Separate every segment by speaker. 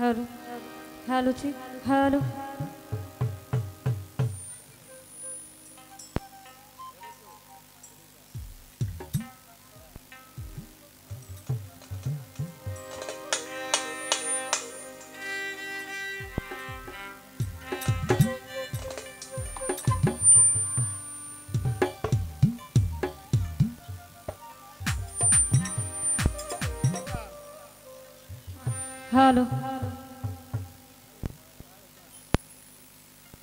Speaker 1: Hello hello जी hello hello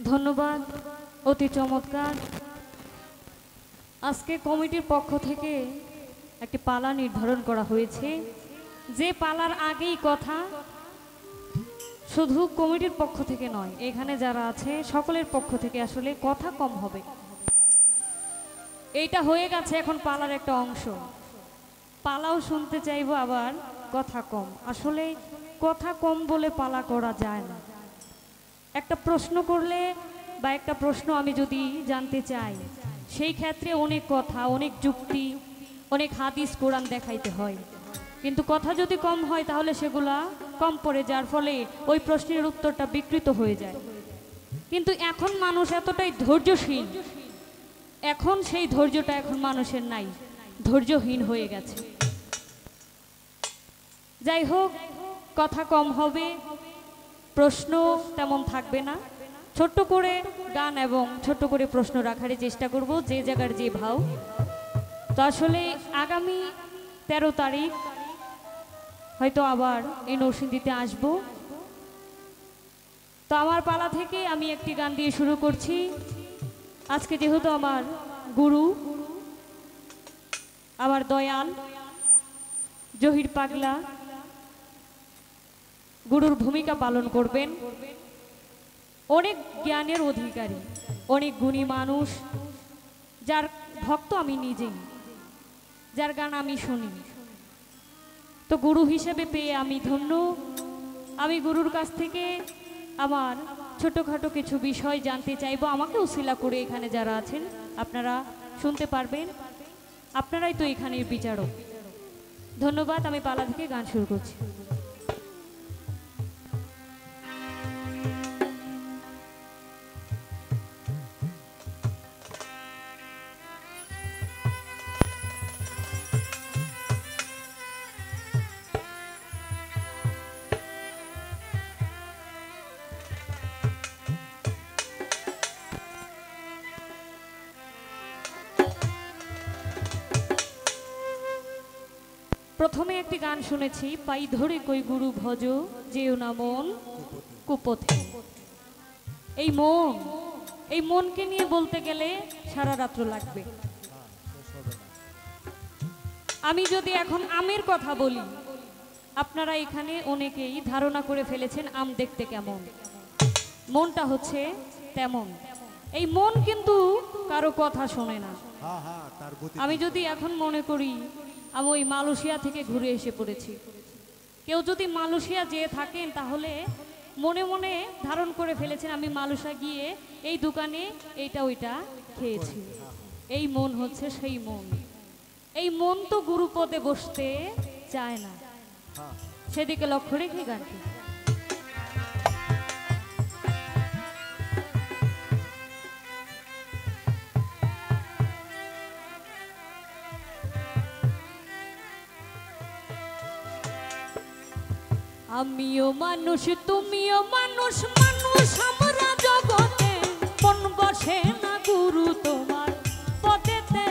Speaker 1: धन्यवाद অতি চমৎকার আজকে কমিটির পক্ষ থেকে একটি পালা নির্ধারণ করা হয়েছে যে পালার আগেই কথা শুধু কমিটির পক্ষ থেকে নয় এখানে যারা আছে সকলের পক্ষ থেকে আসলে কথা কম হবে এইটা হয়ে গেছে এখন পালার একটা অংশ পালাও শুনতে চাইবো আবার কথা কম আসলে কথা কম বলে পালা করা যায় না একটা প্রশ্ন করলে বা একটা প্রশ্ন আমি যদি জানতে চাই সেই ক্ষেত্রে অনেক কথা অনেক যুক্তি অনেক হাদিস কোরআন দেখাইতে হয় কিন্তু কথা যদি কম হয় তাহলে সেগুলা কম পড়ে যার ফলে ওই প্রশ্নের উত্তরটা বিকৃত হয়ে যায় কিন্তু এখন মানুষ এতটাই ধৈর্যশীল এখন সেই ধৈর্যটা এখন মানুষের নাই ধৈর্যহীন হয়ে গেছে যাই হোক কথা কম হবে প্রশ্ন তেমন থাকবে না ছোট্ট করে গান এবং ছোট্ট করে প্রশ্ন রাখার চেষ্টা করব যে জায়গার যে ভাও তো আসলে আগামী 13 তারিখ হয়তো আবার এই নরসিংদীতে আসব তো আমার পালা থেকে আমি একটি গান দিয়ে শুরু করছি আজকে যেহেতু আমার গুরু আমার দয়াল জহির পাগলা গুরুর ভূমিকা পালন করবেন অনেক জ্ঞানের অধিকারী অনেক গুণী মানুষ যার ভক্ত আমি নিজেই যার গান আমি শুনি তো গুরু হিসেবে পেয়ে আমি ধন্য আমি গুরুর কাছ থেকে আমার ছোটখাটো কিছু বিষয় জানতে চাইবো আমাকে উসিলা করে এখানে যারা আছেন আপনারা শুনতে পারবেন আপনারাই তো এখানের বিচারক ধন্যবাদ আমি পালা থেকে গান শুরু করছি প্রথমে একটি গান শুনেছি পাই ধরে কই গুরু ভজ যেও না মন কুপথে এই মনকে নিয়ে বলতে গেলে সারা রাত্র লাগবে আমি যদি এখন আমের কথা বলি আপনারা এখানে অনেকেই ধারণা করে ফেলেছেন আম দেখতে কেমন মনটা হচ্ছে তেমন এই মন কিন্তু কারো কথা শোনে না আমি যদি এখন মনে করি আমি ওই মালয়েশিয়া থেকে ঘুরে এসে পড়েছি কেউ যদি মালয়েশিয়া যেয়ে থাকেন তাহলে মনে মনে ধারণ করে ফেলেছেন আমি মালয়েশিয়া গিয়ে এই দোকানে এইটা ওইটা খেয়েছি এই মন হচ্ছে সেই মন এই মন তো গুরুপদে বসতে চায় না সেদিকে লক্ষ্য রেখে গানটি আমিও মানুষ তুমিও মানুষ মানুষ আমরা জগতে মন বসে না গুরু তোমার পদেতে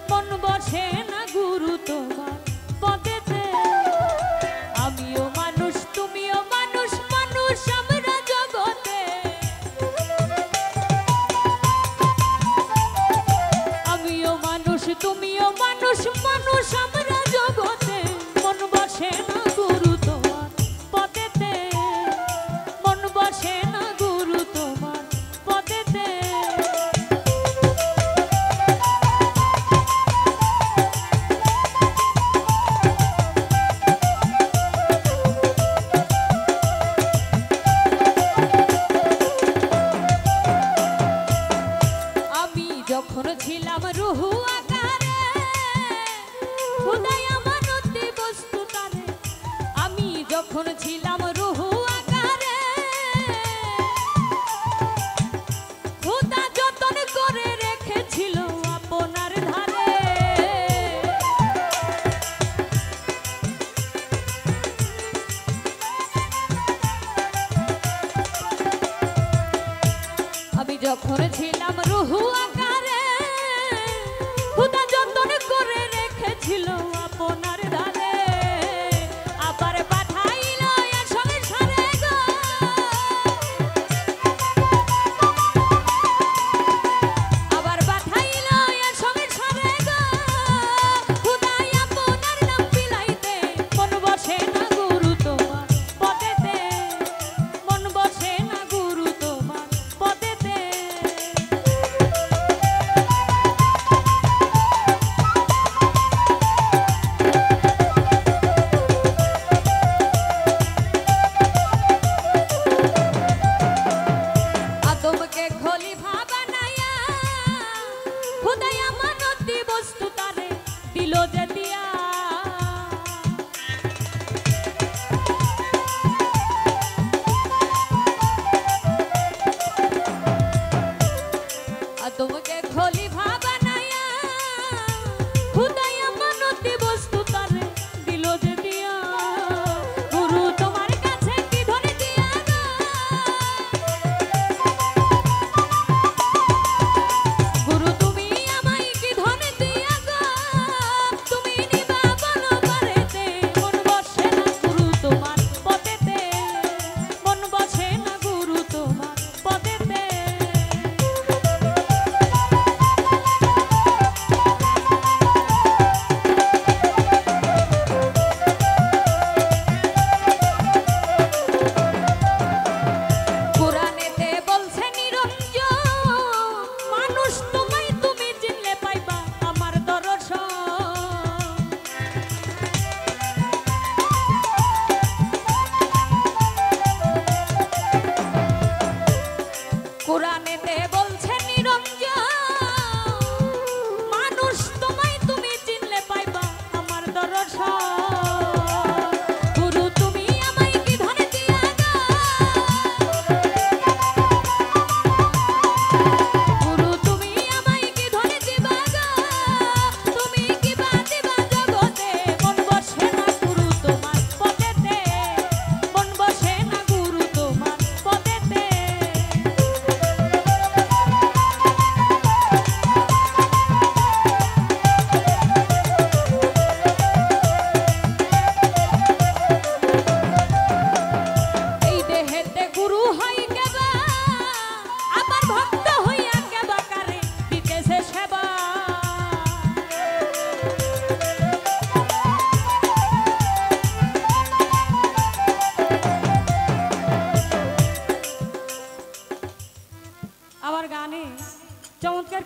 Speaker 1: মন বসে না গুরু তোমার পদেতে আমিও মানুষ তুমিও মানুষ মানুষ আমরা জগতে আমিও মানুষ তুমিও মানুষ মানুষ আমরা জগতে মন বসে না গুরু যখন ছিলাম রুহু আকারে খুদাই আমানতে বস্তু তারে আমি যখন ছিলাম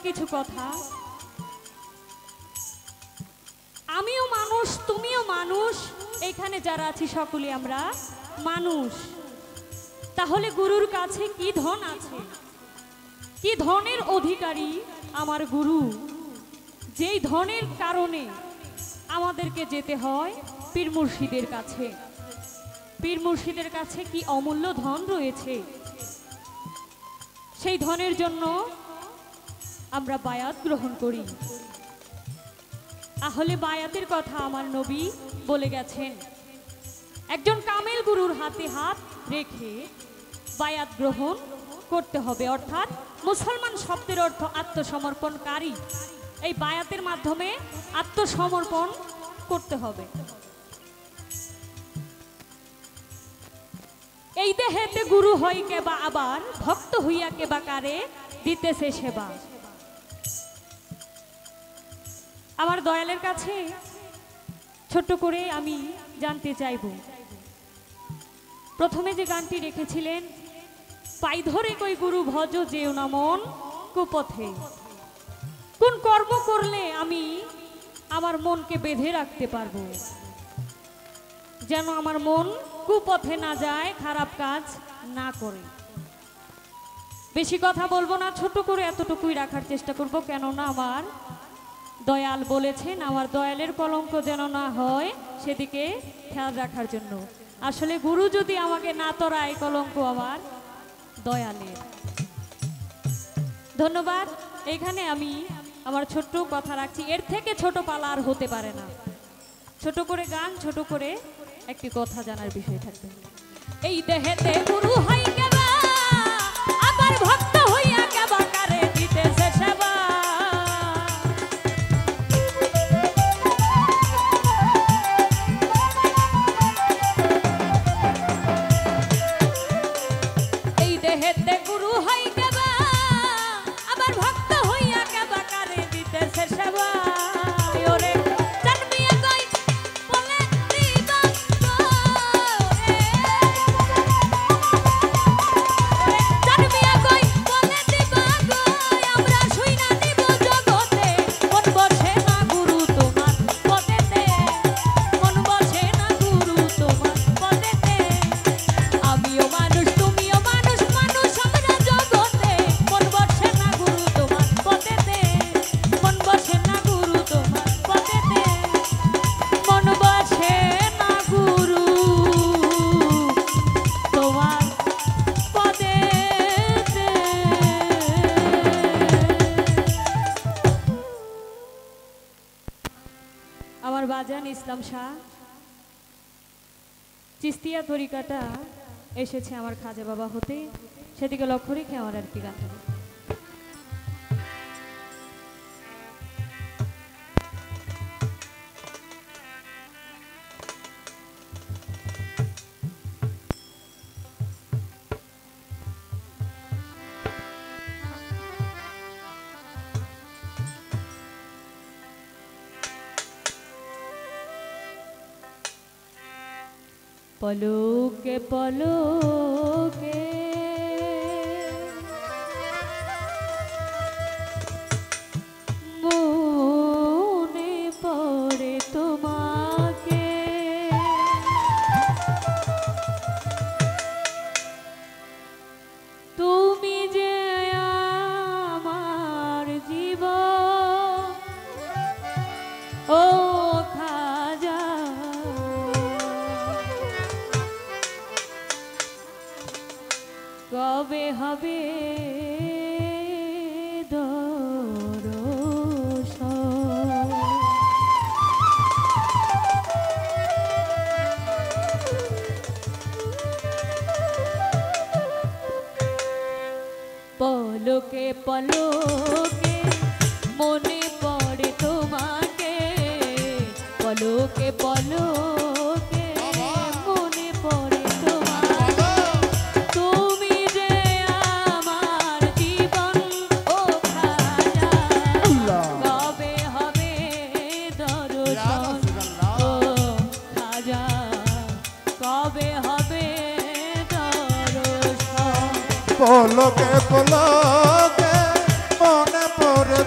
Speaker 1: কিছু কথা। আমিও মানুষ, তুমিও মানুষ, এখানে যারা আছি সকলে আমরা মানুষ। তাহলে গুরুর কাছে কি ধন আছে, কি ধনের অধিকারী আমার গুরু, যেই ধনের কারণে আমাদেরকে যেতে হয় পীর মুর্শিদের কাছে। পীর মুর্শিদের কাছে কি অমূল্য ধন রয়েছে, সেই ধনের জন্য আমরা বায়াত গ্রহণ করি। তাহলে বায়াতের কথা আমার নবী বলে গেছেন, একজন কামেল গুরুর হাতে হাত রেখে বায়াত গ্রহণ করতে হবে। অর্থাৎ মুসলমান শব্দের অর্থ আত্মসমর্পণকারী। এই বায়াতের মাধ্যমে আত্মসমর্পণ করতে হবে। এই দেহেতে গুরু হয় কেবা আবার, ভক্ত হইয়া কেবা কারে দিতেছে সেবা। আমার দয়ালের কাছে ছোট্ট করে আমি জানতে চাইব, প্রথমে যে গানটি রেখেছিলেন, পাই ধরে কই গুরু ভজ যেও না মন কুপথে। কোন কর্ম করলে আমি আমার মনকে বেঁধে রাখতে পারবো, যেন আমার মন কুপথে না যায়, খারাপ কাজ না করে। বেশি কথা বলবো না, ছোট করে এতটুকুই রাখার চেষ্টা করব, কেননা আমার দয়াল বলেছেন আমার দয়ালের কলঙ্ক যেন না হয় সেদিকে খেয়াল রাখার জন্য। আসলে গুরু যদি আমাকে না তরায়, কলঙ্ক আমার দয়ালের। ধন্যবাদ। এখানে আমি আমার ছোট্ট কথা রাখছি, এর থেকে ছোট পালা আর হতে পারে না। ছোট করে গান, ছোট করে একটি কথা জানার বিষয় থাকবে। এই দেহেতে গুরু হয় কেবা আবার, ভক্ত হইয়া কেবা কারে দিতেছে সেবা। এই দেহেতে গুরু হয় কেবা আবার, ভক্ত হইয়া কেবা কারে দিতেছে সেবা। আমার বাজান ইসলাম শাহ চিস্তিয়া তরিকাটা এসেছে আমার খাজা বাবা হতে, সেদিকে লক্ষ্য রেখে আমার আর কি গান হবে। পলকে পলকে মনে পড়ে তোমাকে, তুমি যে আমার জীবন ও খাজা। কবে হবে দরশন, পলকে পলকে মনে পড়ে তোমাকে, পলকে পলকে মনে পড়ে তোমাকে, তুমি যে আমার জীবন ও খাজা। কবে হবে দরশন ও খাজা, কবে হবে দরশন।
Speaker 2: পলকে পলকে মনে পড়ে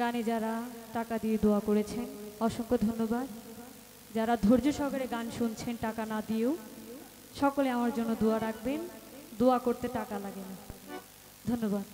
Speaker 1: গানে যারা টাকা দিয়ে দোয়া করেছেন অসংখ্য ধন্যবাদ। যারা ধৈর্য সহকারে গান শুনছেন টাকা না দিয়েও, সকলে আমার জন্য দোয়া রাখবেন। দোয়া করতে টাকা লাগে না। ধন্যবাদ।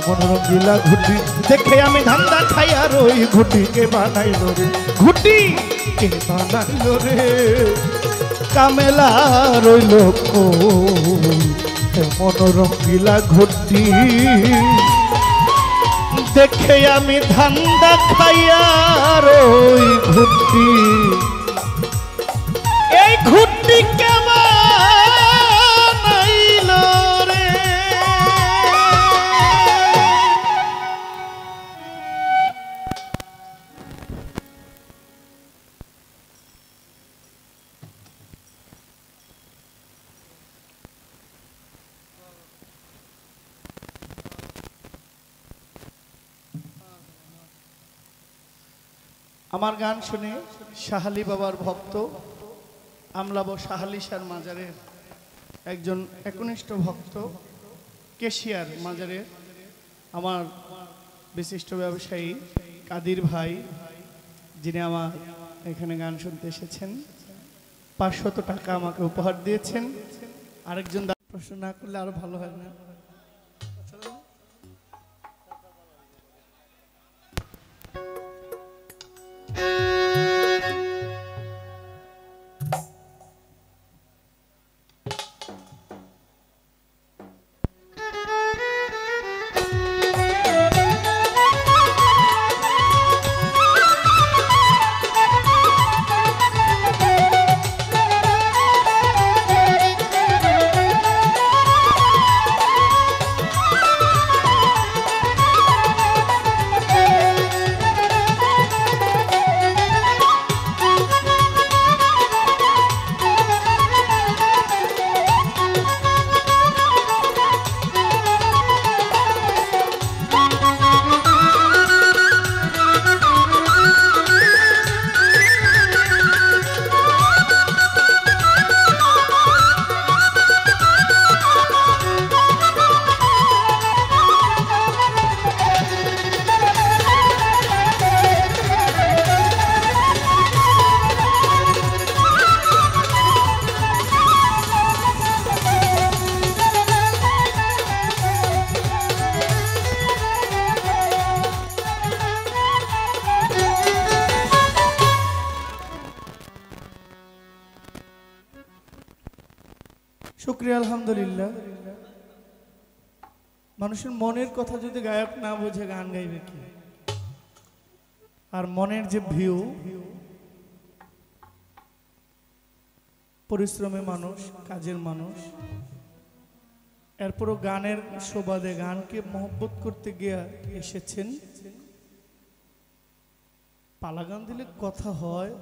Speaker 2: মনোরঙ্গিলা ঘুটি দেখে আমি ধান্দা খাই আর ওই ঘুটি কে বানাইল রে, ঘুটি কে বানাইল রে, কামেলা রইল মনোরঙ্গিলা ঘুটি দেখে আমি ধান্দা খাই আর ওই ঘুটি, এই ঘুটি কে বানাইল রে। আমার গান শুনে শাহালি বাবার ভক্ত আমলাব শাহালি শার মাজারের একজন একনিষ্ঠ ভক্ত কেশিয়ার মাজারের আমার বিশিষ্ট ব্যবসায়ী কাদির ভাই, যিনি আমার এখানে গান শুনতে এসেছেন, 500 টাকা আমাকে উপহার দিয়েছেন। আরেকজন প্রশ্ন না করলে আরো ভালো হয় না। শুকরিয়া, আলহামদুলিল্লাহ। মানুষের মনের কথা যদি গায়ক না বোঝে গান গাইবে কি? আর মনের যে ভিউ, পরিশ্রমী মানুষ, কাজের মানুষ, এরপরও গানের সুবাদে গানকে মহব্বত করতে গিয়ে এসেছেন। পালা গান দিলে কথা হয়।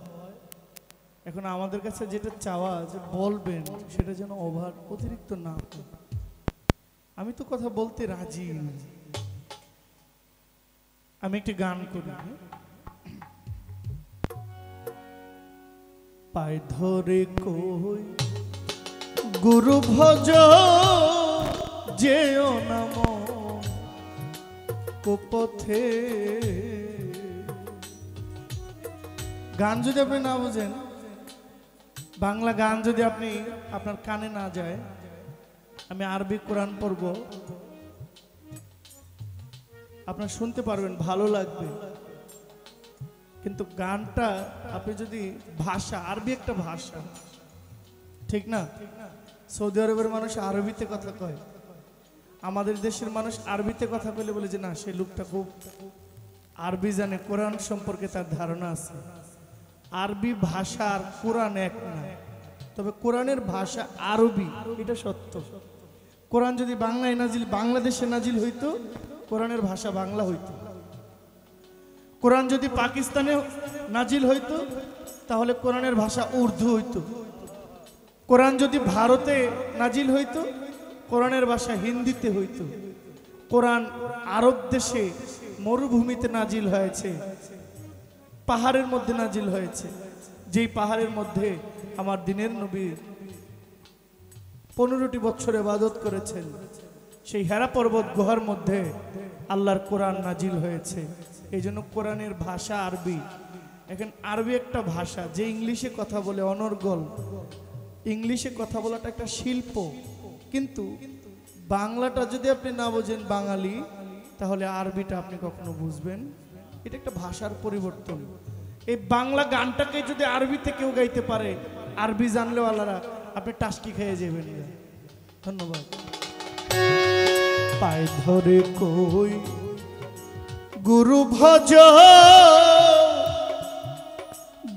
Speaker 2: এখন আমাদের কাছে যেটা চাওয়া যে বলবেন সেটা যেন ওভার অতিরিক্ত না। আমি তো কথা বলতে রাজি। আমি একটি গান করি। পায় ধরে কই গুরু ভজ যেও নাম পথে। গান যদি আপনি না বুঝেন, বাংলা গান যদি আপনি আপনার কানে না যায়, আমি আরবি কোরআন পড়ব, আপনার শুনতে পারবেন, ভালো লাগবে। কিন্তু গানটা আপনি যদি ভাষা, আরবি একটা ভাষা, ঠিক না? সৌদি আরবের মানুষ আরবিতে কথা কয়, আমাদের দেশের মানুষ আরবিতে কথা কইলে বলে যে না, সেই লোকটা খুব আরবি জানে, কোরআন সম্পর্কে তার ধারণা আছে। আরবি ভাষা আর কোরআন এক না, তবে কোরআনের ভাষা আরবি, এটা সত্য। কোরআন যদি বাংলায় নাজিল, বাংলাদেশে নাজিল হইতো, কোরআনের ভাষা বাংলা হইতো। কোরআন যদি পাকিস্তানে নাজিল হইতো তাহলে কোরআনের ভাষা উর্দু হইতো। কোরআন যদি ভারতে নাজিল হইতো কোরআনের ভাষা হিন্দিতে হইতো। কোরআন আরব দেশে মরুভূমিতে নাজিল হয়েছে, পাহাড়ের মধ্যে নাজিল হয়েছে, যেই পাহাড়ের মধ্যে আমার দিনের নবী 15টি বছর ইবাদত করেছেন। সেই হেরা পর্বত গুহার মধ্যে আল্লাহর কোরআন নাজিল হয়েছে। এই জন্য কোরআনের ভাষা আরবি। এখন আরবি একটা ভাষা, যে ইংলিশে কথা বলে অনর্গল, ইংলিশে কথা বলাটা একটা শিল্প, কিন্তু বাংলাটা যদি আপনি না বোঝেন বাঙালি, তাহলে আরবিটা আপনি কখনো বুঝবেন। এটা একটা ভাষার পরিবর্তন। এই বাংলা গানটাকে যদি আরবিতে কেউ গাইতে পারে, আরবি জানলেও আল্লাহরা আপনি টাস্কি খেয়ে যাবেন। ধন্যবাদ। পায়ে ধরে কই গুরু ভজ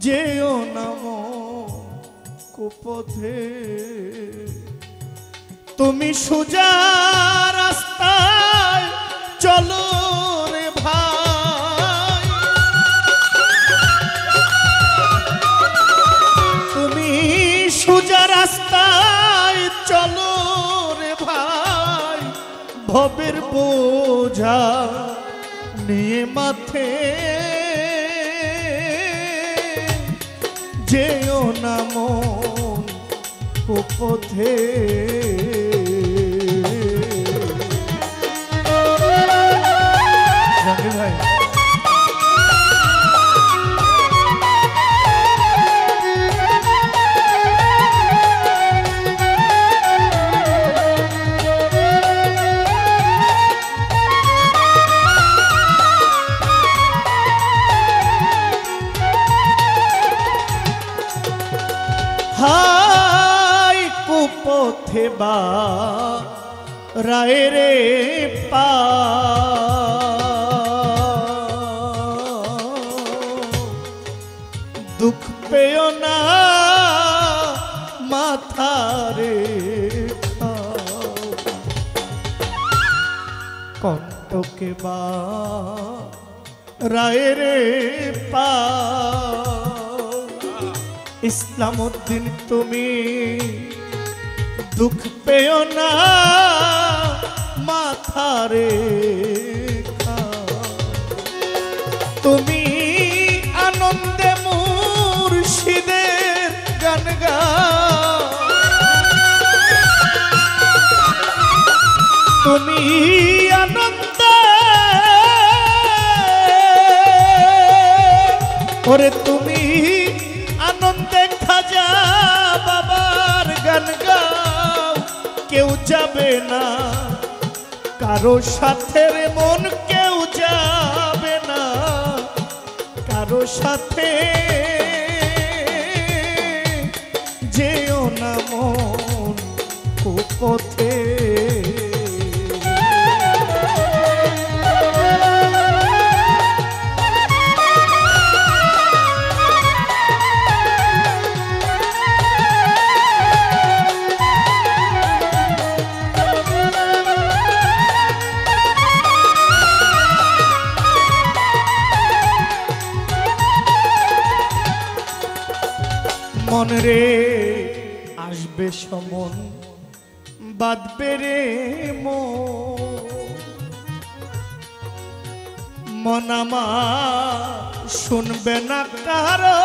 Speaker 2: যেও নাম কুপথে, তুমি সোজা রাস্তায় চলো রে ভাই, তুমি সোজা রাস্তায় চলো রে ভাই, ভবের বোঝা নিয়ে মাথে যেও না মন কুপথে। ভাই হাই কুপথে বা রায় রে পা, দুঃখ পেও না মাথারে কণ্ঠকে বা রায় রে পা, ইসলাম উদ্দিন তুমি দুঃখ পেও না মাথারে, তুমি আনন্দে মুর্শিদের গান গাও, তুমি আনন্দে ওরে তুমি আনন্দে খাজা বাবার গান গাও, কেউ যাবে না কারো সাথে রে মন, কেউ যাবে না কারো সাথে, যেও না মন কুপথে। মন রে আসবে সমন বাঁধবে রে মন আমার শুনবে না কারো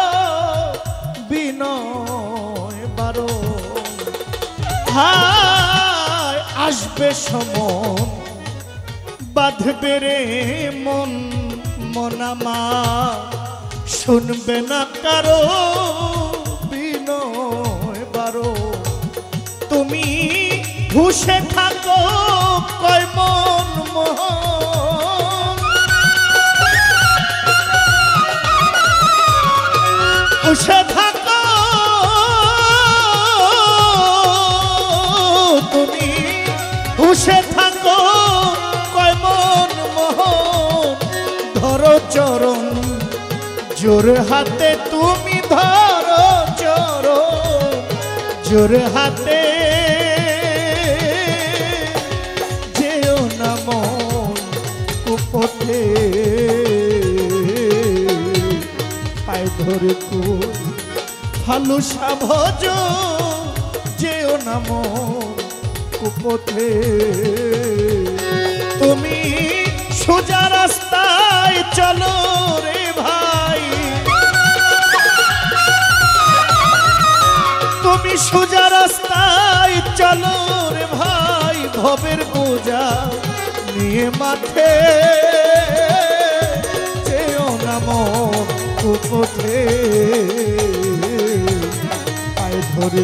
Speaker 2: বিনয় বারো, হায় আসবে সমন বাঁধবে রে মন, মন আমার শুনবে না কারো বিনয় বারো, তুমি হুশে থাকো কয় মন মোহন, হুশে থাকো তুমি, হুশে থাকো কয় মন মোহন, ধরো চরণ জোর হাতে তুমি ধরো চরণ জোর হাতে, যেও না মন কুপথে পায়ে ধরে ফালুসা ভজ যেও নাম কুপথে তুমি সোজা রাস্তায় চলো রে ভাই তুমি সোজা রাস্তায় চলো রে ভাই ভবের বোঝা নিয়ে মাঠে যেও নাম কুপথে পায়ে ধরে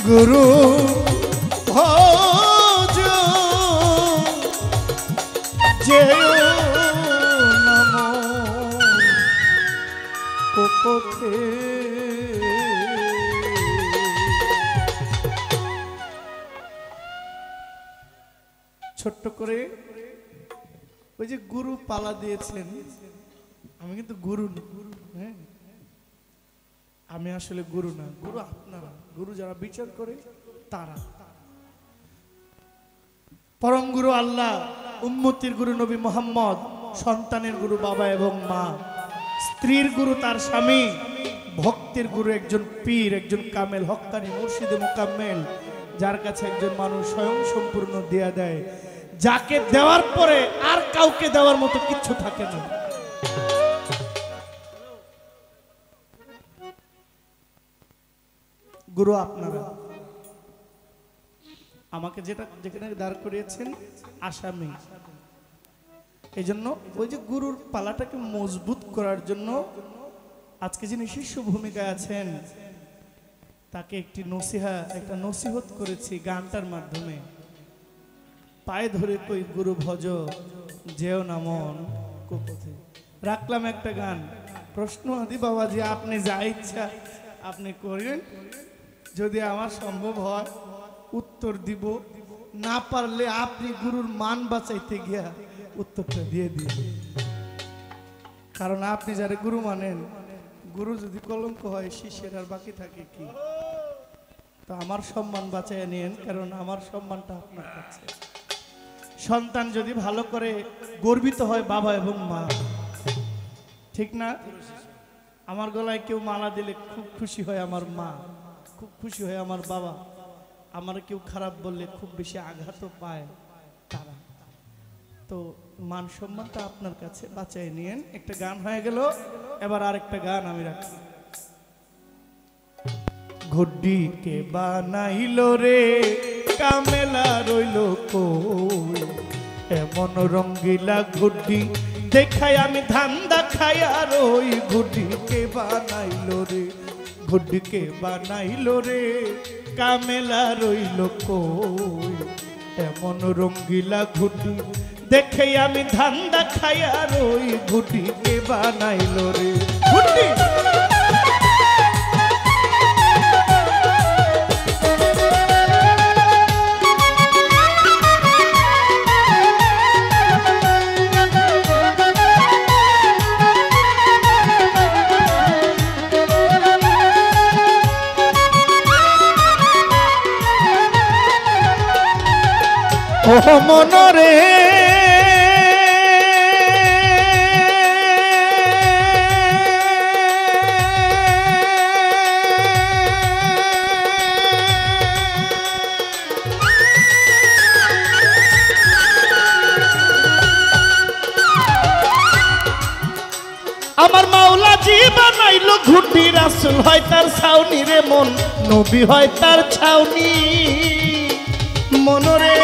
Speaker 2: গুরু ভজ যেও নাম কুপথে। ছোট্ট করে ওই যে গুরু পালা দিয়েছেন, আমি কিন্তু গুরু না, হ্যাঁ আমি আসলে গুরু না, গুরু আপনারা, গুরু যারা বিচার করে তারা। পরম গুরু আল্লাহ, উম্মতির গুরু নবী মুহাম্মদ, সন্তানের গুরু বাবা এবং মা, স্ত্রীর গুরু তার স্বামী, ভক্তের গুরু একজন পীর, একজন কামেল হক্কানি মুর্শিদে মুকাম্মেল, যার কাছে একজন মানুষ স্বয়ং সম্পূর্ণ দেয়া দেয়, যাকে দেওয়ার পরে আর কাউকে দেওয়ার মতো কিচ্ছু থাকে না। গুরু আপনারা আমাকে যেখানে দাঁড় করিয়েছেন আসামি, এই জন্য ওই যে গুরুর পালাটাকে মজবুত করার জন্য আজকে যিনি শিষ্য ভূমিকায় আছেন তাকে একটি একটা নসিহত করেছি গানটার মাধ্যমে। পায়ে ধরে কই গুরু ভজ যেও না মন কুপথে। রাখলাম একটা গান, প্রশ্ন আদি বাবাজি আপনি যা ইচ্ছা আপনি করেন, যদি আমার সম্ভব হয় উত্তর দিব, না পারলে আপনি গুরুর মান বাঁচাইতে গিয়া উত্তরটা দিয়ে দিবেন। কারণ আপনি যারা গুরু মানেন, গুরু যদি কলঙ্ক হয় শিষ্যের আর বাকি থাকে কি? তো আমার সম্মান বাঁচাইয়া নিয়েন, কারণ আমার সম্মানটা আপনার কাছে। সন্তান যদি ভালো করে গর্বিত হয় বাবা এবং মা, ঠিক না? আমার গলায় কেউ মালা দিলে খুব খুশি হয় আমার মা, খুব খুশি হয় আমার বাবা। আমার কেউ খারাপ বললে খুব বেশি আঘাতও পায় তারা। তো মান সম্মানটা আপনার কাছে বাঁচাই নিয়েন। একটা গান হয়ে গেল, এবার আরেকটা গান আমি রাখছি। ঘুড্ডি কে বানাইলো রে কামেলা রইল কই, এমন রঙ্গিলা ঘুড্ডি দেখাই আমি ধান্দা খাই আর ওই ঘুড্ডি কে বানাইলো রে, ঘুড্ডি কে বানাইলো রে কামেলা রইল কই, এমন রঙ্গিলা ঘুড্ডি দেখে আমি ধান্দা খাই আর ওই ঘুড্ডি কে বানাইলো রে। ঘুড্ডি ও মনরে আমার মাওলা জি বানাইলো ঘুড্ডি, রাসূল হয় তার ছাউনি রে মন, নবী হয় তার ছাউনি মনরে।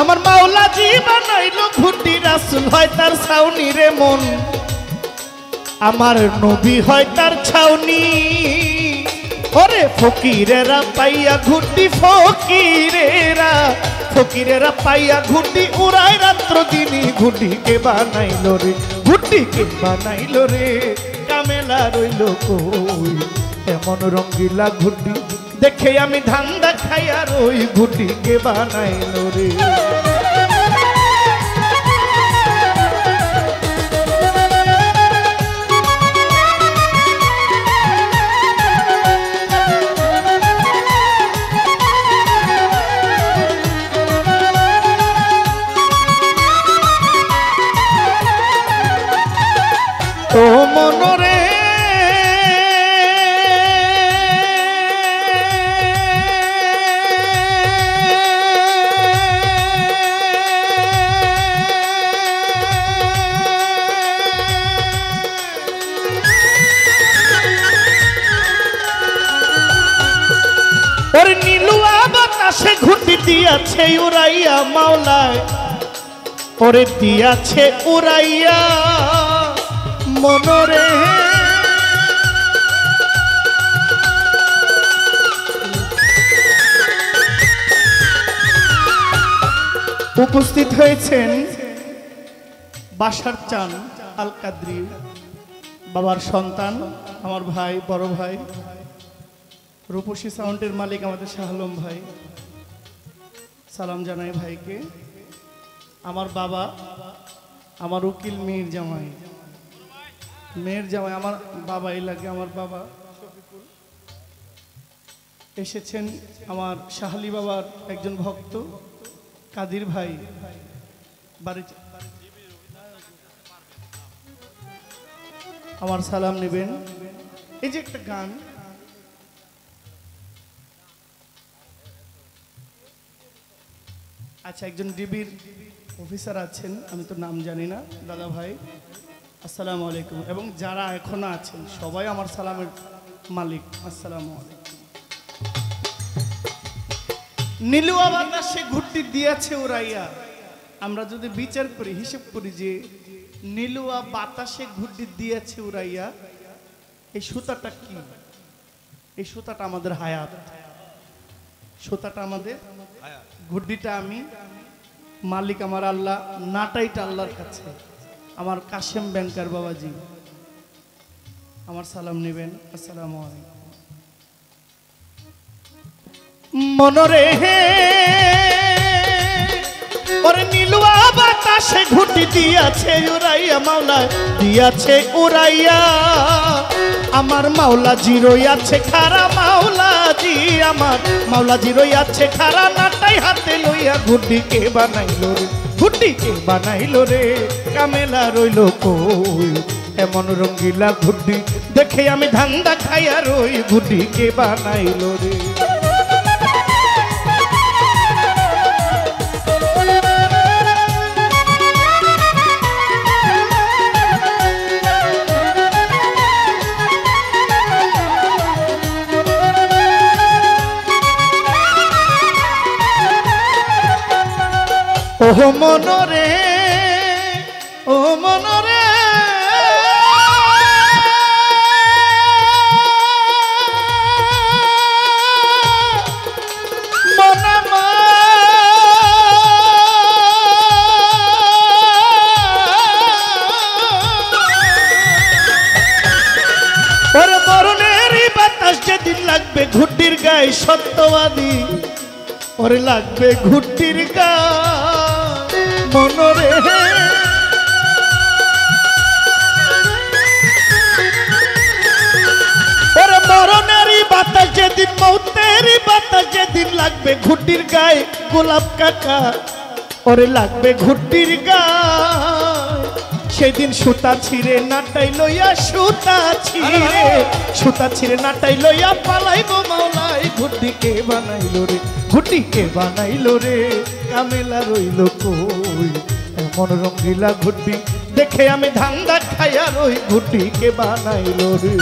Speaker 2: আমার মাওলা জি বানাইলো ঘুড্ডি, রাসূল হয় তার ছাউনি রে মন, আমার নবী হয় তার ছাউনি। ওরে ফকিরেরা পাইয়া ঘুড্ডি, ফকিরেরা পাইয়া ঘুড্ডি উড়াই রাত্র দিনই, ঘুড্ডি কে বানাইলো রে, ঘুড্ডি কে বানাইলো রে কামেলা রইল কই, এমন রঙ্গিলা ঘুড্ডি দেখে আমি ধান্দা খাই আর ওই ঘুড্ডি কে বানাইলো রে। বাতাসে ঘুটি দিয়াছে উড়াইয়া মাওলায় ওরে দিয়াছে উড়াইয়া মনরে উপস্থিত হয়েছেন বাসার চান আল কাদরি বাবার সন্তান আমার ভাই বড় ভাই রূপসী সাউন্ডের মালিক আমাদের শাহ আলম ভাই সালাম জানাই ভাইকে আমার বাবা আমার উকিল মেয়ের জামাই আমার বাবাই লাগে আমার বাবা শফিকুল এসেছেন আমার শাহালি বাবার একজন ভক্ত কাদির ভাই বাড়ি আমার সালাম নেবেন এই যে একটা গান আচ্ছা একজন ডিবির অফিসার আছেন আমি তো নাম জানি না দাদা ভাই আসসালামু আলাইকুম এবং যারা এখনো আছেন সবাই আমার সালামের মালিক আসসালামু আলাইকুম নীলুয়া বাতাসে ঘুরতি দিয়েছে উড়াইয়া আমরা যদি বিচার করি হিসাব করি যে নীলুয়া বাতাসে ঘুরতি দিয়েছে উড়াইয়া এই সুতাটা কি এই সুতাটা আমাদের হায়াত সুতাটা আমাদের ঘুরতিটা আমি মালিক আমার আল্লাহ নাটাইটা আল্লাহর কাছে আমার কাশেম ব্যাংকার বাবাজি আমার সালাম নেবেন আসসালামু আলাইকুম মনরে ওরে নীলুয়া বাতাসে ঘুটি দিয়াছে উড়াইয়া মাওলা দিয়াছে উড়াইয়া আমার মাওলা জিরোই আছে খারা মাওলা জি আমার মাওলা জিরোই আছে খারা নাটাই হাতে লইয়া ঘুটি কে বানাইলো রে ঘুটি কে বানাইলো রে কামেলা রইল কই এমন রঙ্গিলা ঘুটি দেখে আমি ধান্দা খাইয়া রই ঘুটি কে বানাইলো রে ও মনরে ও মনরে মনমা ওরে মরণেরই বাতাস যেদিন লাগবে ঘুটির গায়ে সত্যবাদী ওরে লাগবে ঘুটির গায়ে মনরে ওরে মরণেরই বাতাস যেদিন মৌতেরই বাতাস যেদিন লাগবে ঘুটির গায়ে গোলাপ কাকা ওরে লাগবে ঘুটির গায়ে সেদিন সুতা ছিঁড়ে নাটাই লইয়া সুতা ছিঁড়ে নাটাই লইয়া পালাইবো মাওলাই ঘুটি কে বানাইলো রে ঘুটি কে বানাইলো রে কামেলা রইল কই এমন রঙ্গিলা ঘুটি দেখে আমি ধান্দা খাইয়া রই ঘুটি কে বানাইলো রে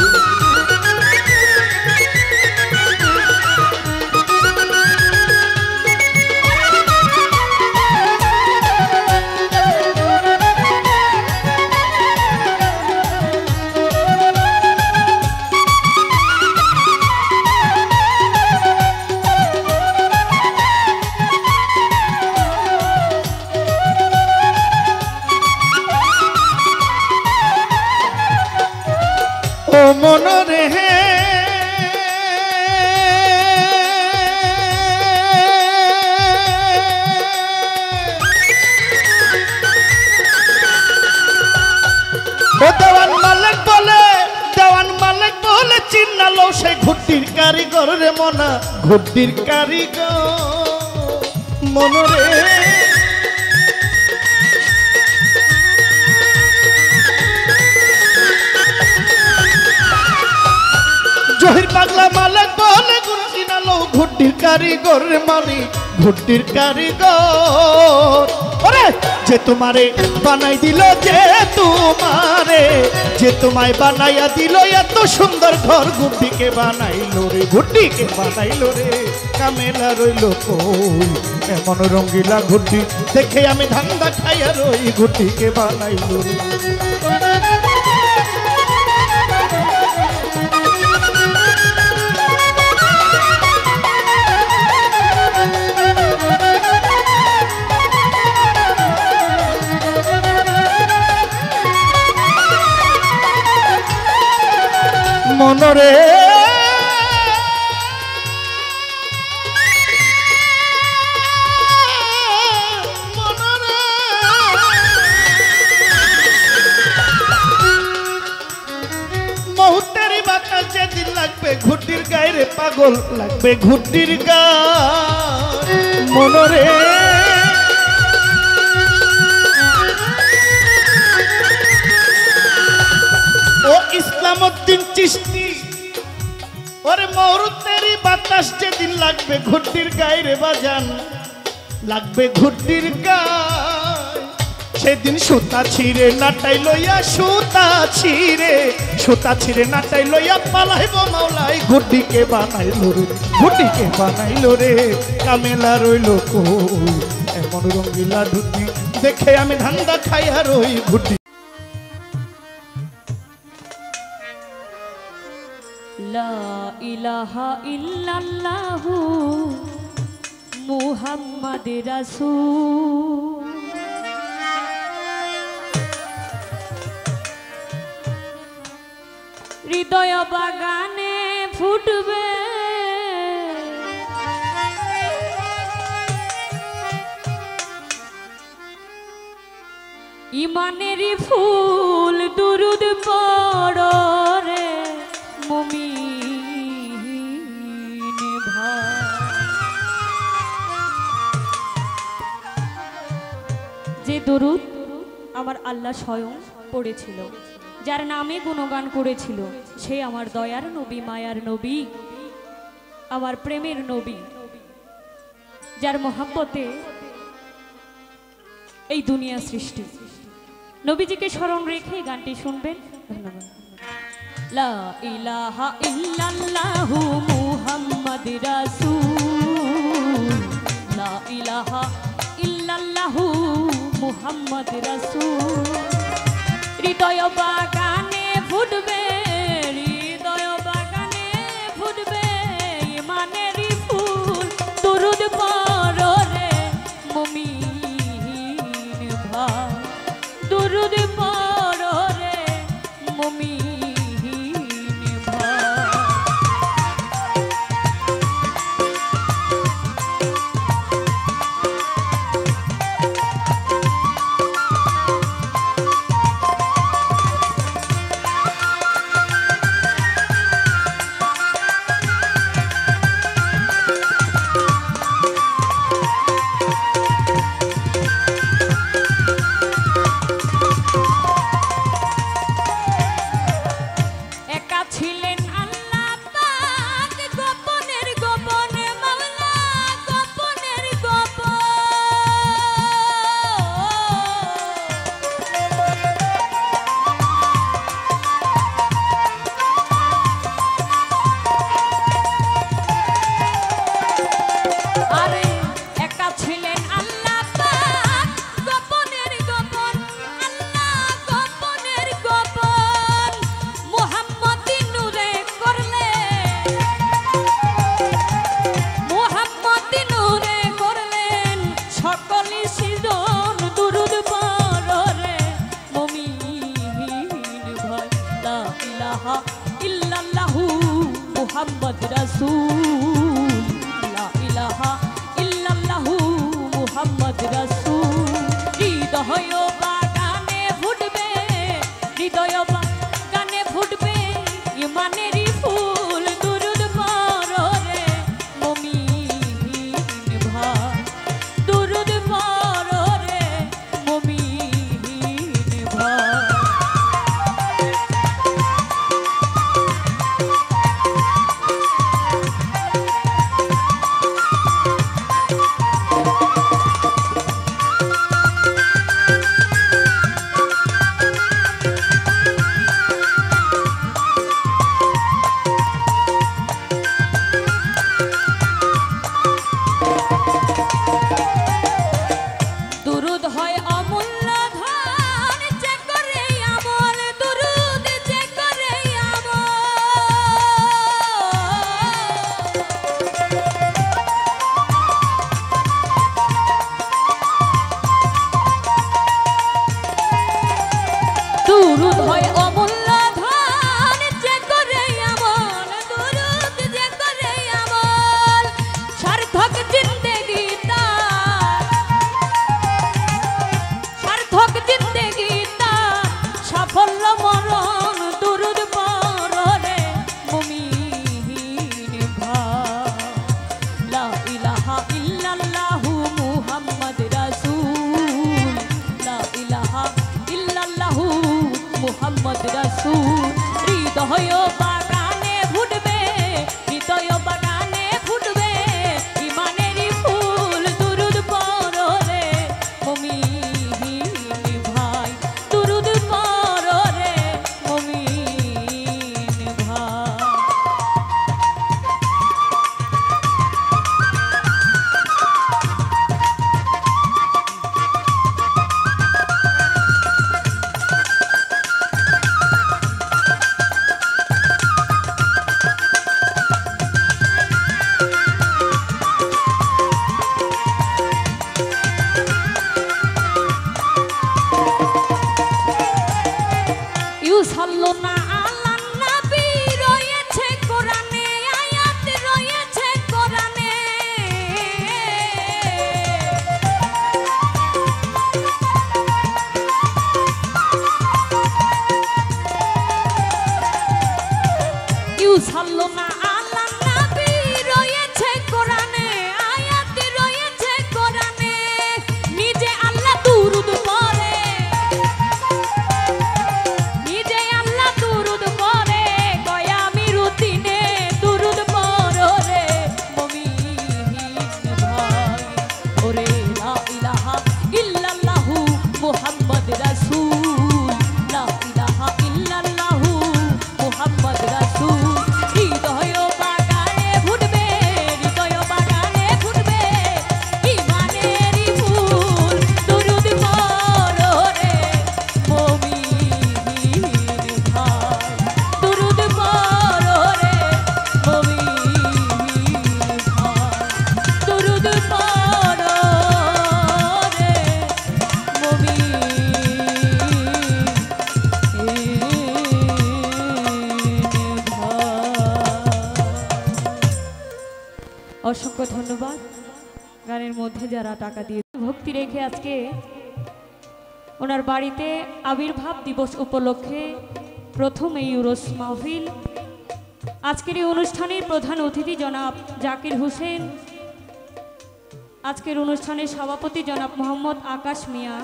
Speaker 2: ও মনরে ও দেওয়ান মালিক বলে চিন্নালো সেই ঘুটির কারিগর রে মনা ঘুটির কারিগর মনরে জহির পাগলা মালিক বলে গুরু চিনালো ঘুটির কারিগর মালিক ঘুটির কারিগর। ওরে যে তোমারে বানাই দিল, যে তোমায় বানাইয়া দিল এত সুন্দর ঘর, ঘুটিকে বানাইলো রে, ঘুটিকে বানাইলো রে, কামেলা রইল কই। এমন রঙ্গিলা ঘুটি দেখে আমি ধান্দা খাইয়া রই, ঘুটিকে বানাইলো রে। মনরে মুহূর্তের বাতাস যেদিন লাগবে ঘুটির গায়ে রে পাগল লাগবে ঘুটির গায়ে। মনরে ও ইসলামউদ্দিন চিশতি, ওরে মুহূর্তেরই বাতাস যেদিন লাগবে ঘুটির গায়ে রে বাজান লাগবে ঘুটির গায়ে, সেদিন সুতা ছিঁড়ে নাটাই লইয়া, সুতা ছিঁড়ে নাটাই লইয়া পালাইব মাওলাই, ঘুটিকে বানাইলো রে, ঘুটিকে বানাইলো রে, কামেলা রইল কই। এমন রঙ্গিলা ধুতি দেখে আমি ধান্দা খাইয়া রই, ঘুটি।
Speaker 1: লা ইলাহা ইল্লাল্লাহু মুহাম্মাদ রাসূল। হৃদয় বাগানে ফুটবে ইমানেরই ফুল, দুরুদ পড়ো রে মুমিন ভাই। যে দরুদ আমার আল্লাহ স্বয়ং পড়েছিল, যার নামে গুণগান করেছিল, সে আমার দয়ার নবী, মায়ার নবী, আমার প্রেমের নবী, যার মহব্বতে এই দুনিয়া সৃষ্টি। নবীজিকে স্মরণ রেখে গানটি শুনবেন। ধন্যবাদ। লা ইলাহা ইল্লাল্লাহু মুহাম্মাদ রাসূল, লা ইলাহা ইল্লাল্লাহু মুহাম্মাদ রাসূল। হৃদয় বাগানে ফুটবে, হৃদয় বাগানে ফুটবে ইমানেরই ফুল, দুরুদ পড়ো রে মুমিন ভাই, দুরুদ পড়ো রে মুমিন ভাই। মুহাম্মদ রাসূল, লা ইলাহা ইল্লাল্লাহু মুহাম্মদ রাসূল। হৃদয় বাগানে ফুটবে, হৃদয় বাগানে ফুটবে ইমানেরই ফুল, দুরুদ পড়ো রে মুমিন ভাই, দুরুদ পড়ো রে মুমিন ভাই। অসংখ্য ধন্যবাদ। গানের মধ্যে যারা টাকা দিয়ে ভক্তি রেখে আজকে ওনার বাড়িতে আবির্ভাব দিবস উপলক্ষে প্রথম এই উরস মাহফিল। আজকের এই অনুষ্ঠানের প্রধান অতিথি জনাব জাকির হোসেন, আজকের অনুষ্ঠানের সভাপতি জনাব মোহাম্মদ আকাশ মিয়া,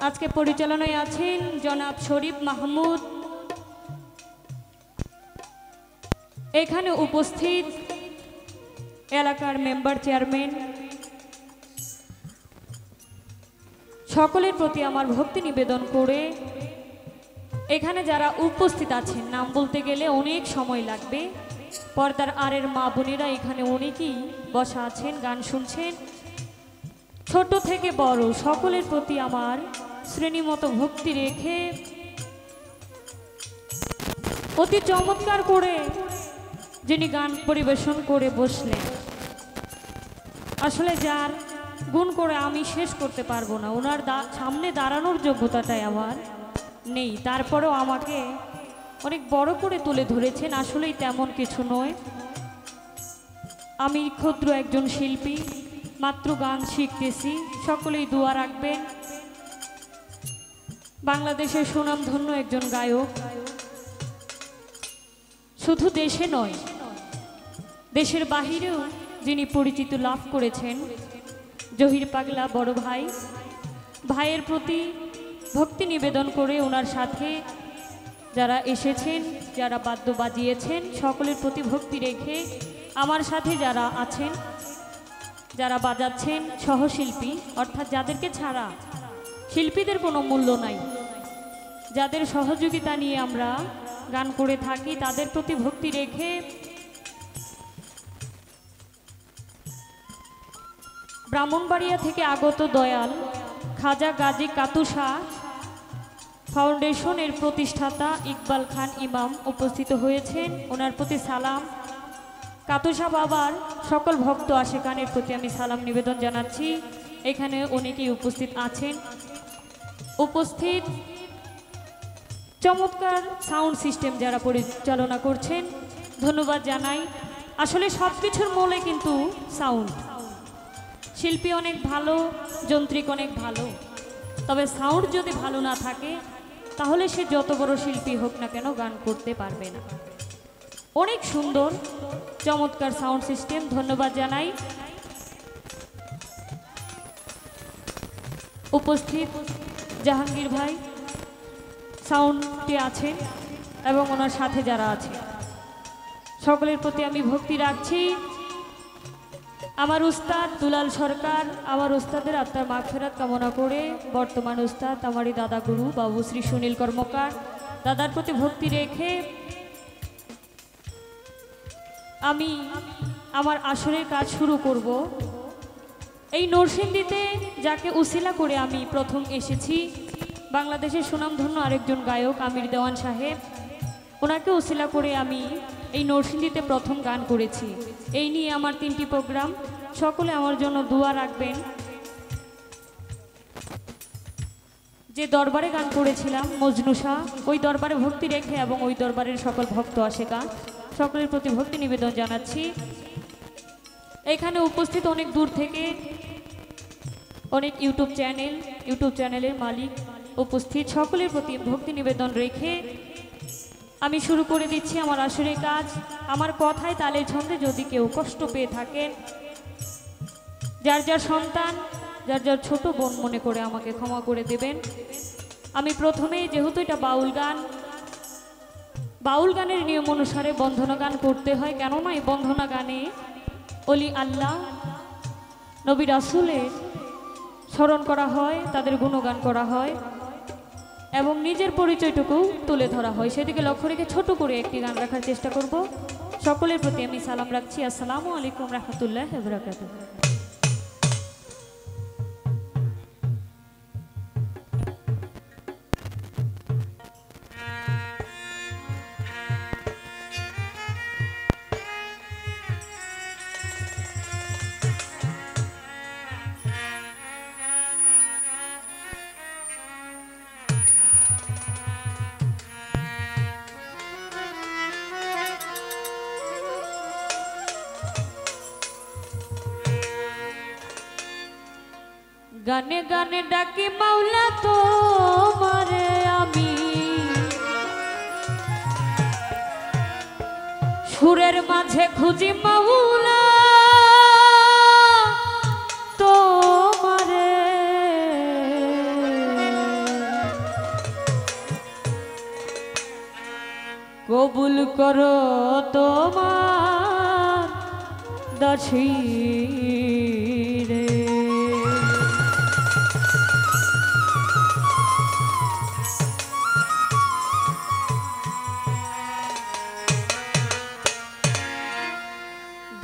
Speaker 1: আজকে পরিচালনায় আছেন জনাব শরীফ মাহমুদ। এখানে উপস্থিত এলাকার মেম্বার চেয়ারম্যান, সকলের প্রতি আমার ভক্তি নিবেদন করে এখানে যারা উপস্থিত আছেন, নাম বলতে গেলে অনেক সময় লাগবে, পর্দার আড়ের মা বোনেরা এখানে অনেকেই বসা আছেন, গান শুনছেন, ছোট থেকে বড় সকলের প্রতি আমার শ্রেণীমতো ভক্তি রেখে অতি চমৎকার করে যিনি গান পরিবেশন করে বসলেন, আসলে যার গুণ করে আমি শেষ করতে পারবো না, ওনার সামনে দাঁড়ানোর যোগ্যতাটাই আমার নেই, তারপরেও আমাকে অনেক বড় করে তুলে ধরেছেন। আসলেই তেমন কিছু নয়, আমি ক্ষুদ্র একজন শিল্পী, মাত্র গান শিখতেছি। সকলেই দোয়া রাখবেন। বাংলাদেশের সুনামধন্য একজন গায়ক, শুধু দেশে নয় দেশের বাহিরেও যিনি পরিচিতি লাভ করেছেন, জহির পাগলা বড় ভাই, ভাইয়ের প্রতি ভক্তি নিবেদন করে ওনার সাথে যারা এসেছেন, যারা বাদ্য বাজিয়েছেন, সকলের প্রতি ভক্তি রেখে আমার সাথে যারা আছেন, যারা বাজাচ্ছেন, সহশিল্পী, অর্থাৎ যাদেরকে ছাড়া শিল্পীদের কোনো মূল্য নাই, যাদের সহযোগিতা নিয়ে আমরা গান করে থাকি, তাদের প্রতি ভক্তি রেখে ব্রাহ্মণবাড়িয়া থেকে আগত দয়াল খাজা গাজী কাতুসা ফাউন্ডেশনের প্রতিষ্ঠাতা ইকবাল খান ইমাম উপস্থিত হয়েছেন, ওনার প্রতি সালাম। কাতুসা বাবার সকল ভক্ত আশিকানের প্রতি আমি সালাম নিবেদন জানাচ্ছি। এখানে অনেকেই উপস্থিত আছেন। উপস্থিত চমৎকার সাউন্ড সিস্টেম যারা পরিচালনা করছেন, ধন্যবাদ জানাই। আসলে সব কিছুর মূলে কিন্তু সাউন্ড। শিল্পী অনেক ভালো, যন্ত্রিক অনেক ভালো, তবে সাউন্ড যদি ভালো না থাকে তাহলে সে যত বড় শিল্পী হোক না কেন গান করতে পারবে না। অনেক সুন্দর চমৎকার সাউন্ড সিস্টেম, ধন্যবাদ জানাই। উপস্থিত জাহাঙ্গীর ভাই সাউন্ডে আছেন এবং ওনার সাথে যারা আছে সকলের প্রতি আমি ভক্তি রাখছি। আমার উস্তাদ দুলাল সরকার, আমার উস্তাদের আত্মার মাগফিরাত কামনা করে বর্তমান উস্তাদ আমারই দাদা গুরু বাবু শ্রী সুনীল কর্মকার, দাদার প্রতি ভক্তি রেখে আমি আমার আসরের কাজ শুরু করব। এই নরসিংদীতে যাকে উসিলা করে আমি প্রথম এসেছি, বাংলাদেশের সুনামধন্য আরেকজন গায়ক আমির দেওয়ান সাহেব, ওনাকে উসিলা করে আমি এই নরসিংদীতে প্রথম গান করেছি। এই নিয়ে আমার 3টি প্রোগ্রাম, সকলে আমার জন্য দোয়া রাখবেন। যে দরবারে গান করেছিলাম মজনু শাহ, ওই দরবারে ভক্তি রেখে এবং ওই দরবারের সকল ভক্ত আশেকা সকলের প্রতি ভক্তি নিবেদন জানাচ্ছি। এখানে উপস্থিত অনেক দূর থেকে অনেক ইউটিউব চ্যানেলের মালিক উপস্থিত, সকলের প্রতি ভক্তি নিবেদন রেখে আমি শুরু করে দিচ্ছি আমার আসরের কাজ। আমার কথায় তালের ছন্দে যদি কেউ কষ্ট পেয়ে থাকেন, যার যার সন্তান, যার যার ছোট বোন মনে করে আমাকে ক্ষমা করে দেবেন। আমি প্রথমেই, যেহেতু এটা বাউল গানের নিয়ম অনুসারে বন্ধনা গান করতে হয়, কেননা এই বন্ধনা গানে অলি আল্লাহ নবী রাসূলের স্মরণ করা হয়, তাদের গুণগান করা হয় এবং নিজের পরিচয়টুকু তুলে ধরা হয়। সেদিকে লক্ষ্য রেখে ছোট করে একটি গান রাখার চেষ্টা করব। সকলের প্রতি আমি সালাম রাখছি। আসসালামু আলাইকুম রহমতুল্লাহ বারাকাতুহু। গানে গানে ডাকি মাওলা তোমারে আমি, সুরের মাঝে খুঁজি মাওলা তোমারে, কবুল করো তোমার দাসী রে।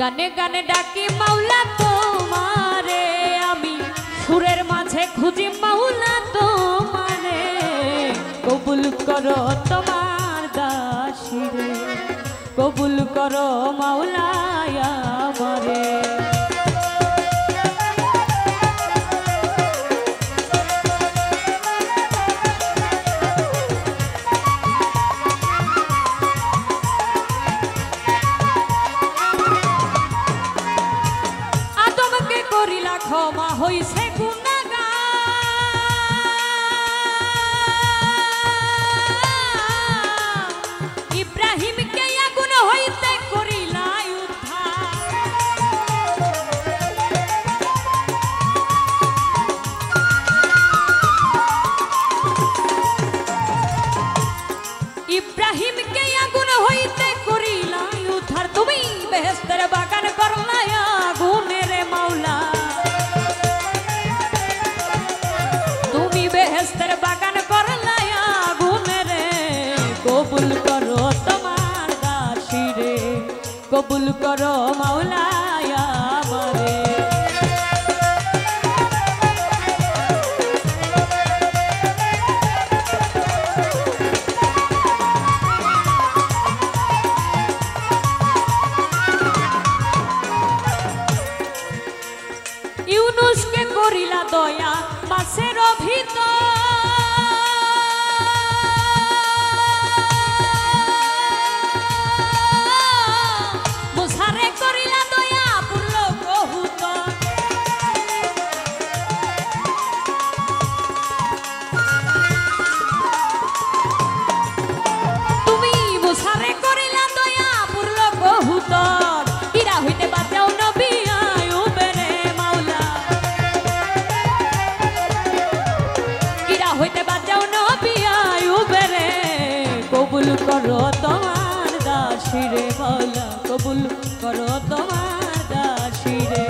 Speaker 1: গানে গানে ডাকি মাওলা তোমারে আমি, সুরের মাঝে খুঁজি মাওলা তোমারে, কবুল করো তোমার দাসী রে, কবুল করো মাওলা আমারে। আদমকে করিলা ক্ষমা হইছে গুনাহগার, ইব্রাহিমকে আগুন হইতে করিলা উদ্ধার, ইব্রাহিমকে আগুন হইতে করিলা উদ্ধার, তুমি বেহেশতের বাগান করলা আগুনের মাওলা, তুমি বেহেশতের বাগান করলা আগুনের, কবুল করো তোমার দাসী রে, কবুল করো মাওলা আমারে। ইউনুসকে করিলা দয়া মাছের ভিতর, মুসারে করিলা দয়া পুরল কবুতর, তুমি মুসারে করিলা দয়া পুরল কবুতর, ইরা হইতে বাঁচাও নবী আইয়ুবেরে মাওলা, ইরা হইতে বাঁচাও নবী আইয়ুবেরে, কবুল করো তোমার দাসী রে মাওলা, কবুল করো তোমার দাসী রে।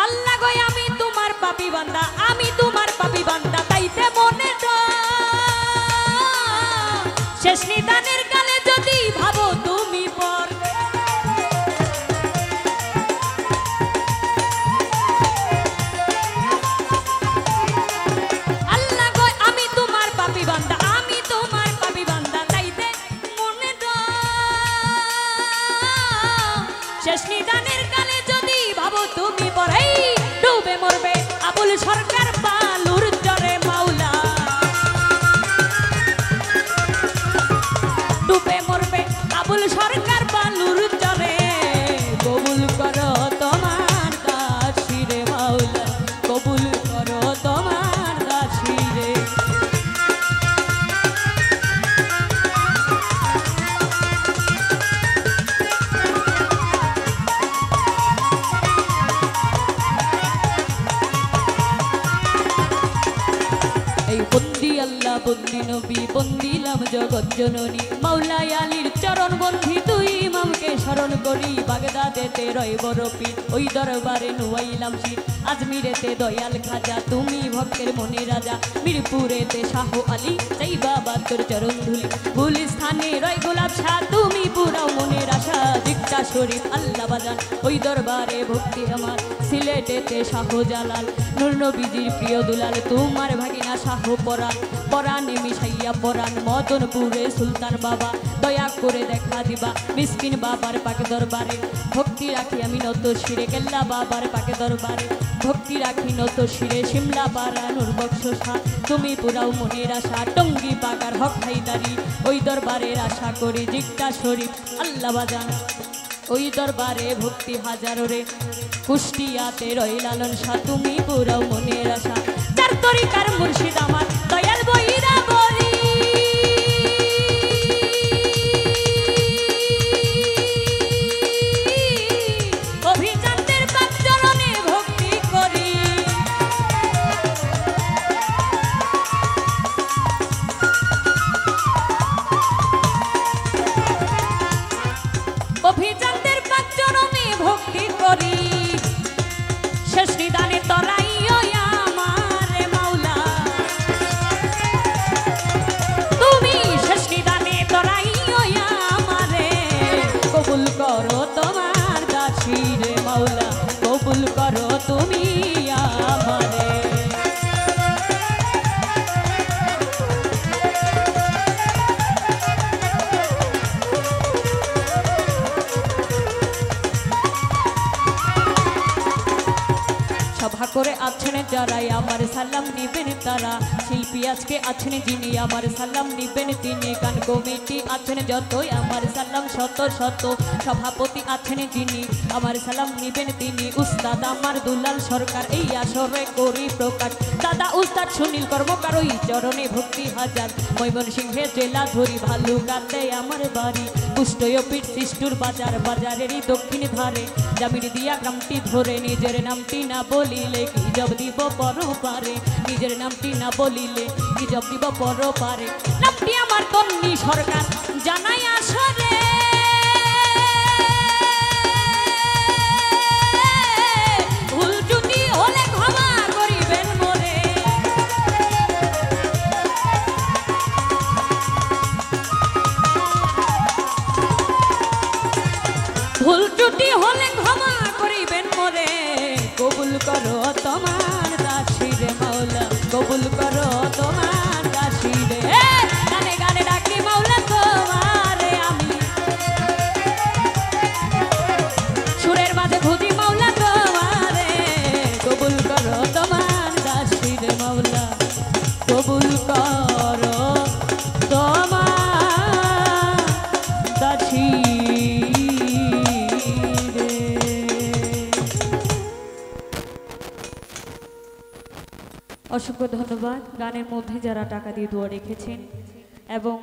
Speaker 1: আল্লাহ গো আমি তোমার পাপী বান্দা, আমি তোমার পাপী বান্দা, তাইতে মনে ডর, শেষ নিদানের কালে যদি ভাবো তুমি পর, আল্লাহ গো আমি তোমার পাপী বান্দা, আমি তোমার পাপী বান্দা, তাইতে মনে ডর, শেষ নিদানের কালে যদি ভাবো তুমি পর, এই ডুবে মরবে আবুল সরকার বালুর চরে মাওলা, ডুবে মরবে আবুল সরকার বালুর চরে, কবুল করো তোমার দাসী রে মাওলা, কবুল করো তোমার দাসী রে। এই বন্দি আল্লাহ বন্দি নবী বন্দিলাম জগৎ জননী, মাওলা আলীর চরণ বন্ধি তুই ইমামকে স্মরণ করি, বাগদাদেতে রয় বড় পীর ওই দরবারে নুয়াইলাম শির, আজমিরেতে দয়াল খাজা তুমি ভক্তের মনে রাজা, মিরপুরেতে শাহ আলী চাই বাবা তোর চরণ ধুলি, গুলিস্থানে রয় গোলাপ শাহ তুমি পুরাও মনের আশা, জিজ্ঞাসা শরীফ আল্লাহ বাজান ওই দরবারে ভক্তি আমার সিলেটেতে শাহজালাল নূর নবীজির প্রিয় দুলাল তোমার ভাগিনা শাহ পরাণ পরাণে মিশাইয়া পরাণ মদনপুরে সুলতান বাবা দয়া করে দেখা দিবা মিসকিন বাবার পাকে দরবারে ভক্তি রাখি আমি নত শিরে কেল্লা বাবার পাকে দরবারে ভক্তি রাখি নত শিরে শিমলা পাড়া নূর বক্স শাহ তুমি পুরাও মনের আশা টঙ্গি পাকার হক হাইদারি ওই দরবারের আশা করি জিজ্ঞা শরীফ আল্লাহ বাজান ওই দরবারে ভক্তি হাজারো রে কুষ্টিয়াতে রই লালন শাহ তুমি পুরাও মনের আশা চার তরিকার মুর্শিদ আমার দয়াল বহিরা বলি অভিজানদের পাক চরণে ভক্তি করি অভিজানদের পাক চরণে ভক্তি করি শেষ নিদানে তরাইও আমারে মাওলা তুমি শেষ নিদানে তরাইও আমারে কবুল করো তোমার দাসী রে মাওলা কবুল করো তুমি আমারে সভা করে আছেন যারাই আমার সালাম নিবেন তারা শিল্পী আজকে আছেন যিনি আমার সালাম নিবেন তিনি গান কমিটি আছেন যতই আমার সালাম শত শত সভাপতি আছেন যিনি আমার সালাম নিবেন তিনি উস্তাদ আমার দুলাল সরকার এই আসরে করি প্রকাশ দাদা উস্তাদ সুনীল কর্মকার ওই চরণে ভক্তি হাজার ময়মনসিংহে জেলা ধরি ভালুকাতে আমার বাড়ি কুষ্টয়পীঠ সৃষ্টুর বাজার বাজারেরই দক্ষিণ ধারে জামির দিয়া গ্রামটি ধরে নিজের নামটি না বলিলে কি জব দিব পর পারে নিজের নামটি না বলিলে কি জব দিব পর পারে নামটি আমার তন্নি সরকার জানাই আসরে ভুল ত্রুটি হলে ক্ষমা করিবেন মোরে ভুল ত্রুটি হলে ক্ষমা করিবেন মোরে কবুল করো তোমার দাসী রে মাওলা কবুল করো তোমার দাসী রে গানে গানে ডাকি মাওলা তোমারে আমি সুরের মাঝে খুঁজি মাওলা তোমারে কবুল করো তোমার দাসী রে মাওলা কবুল করো তোমার দাসী অসংখ্য ধন্যবাদ গানের মধ্যে যারা টাকা দিয়ে দোয়া রেখেছেন এবং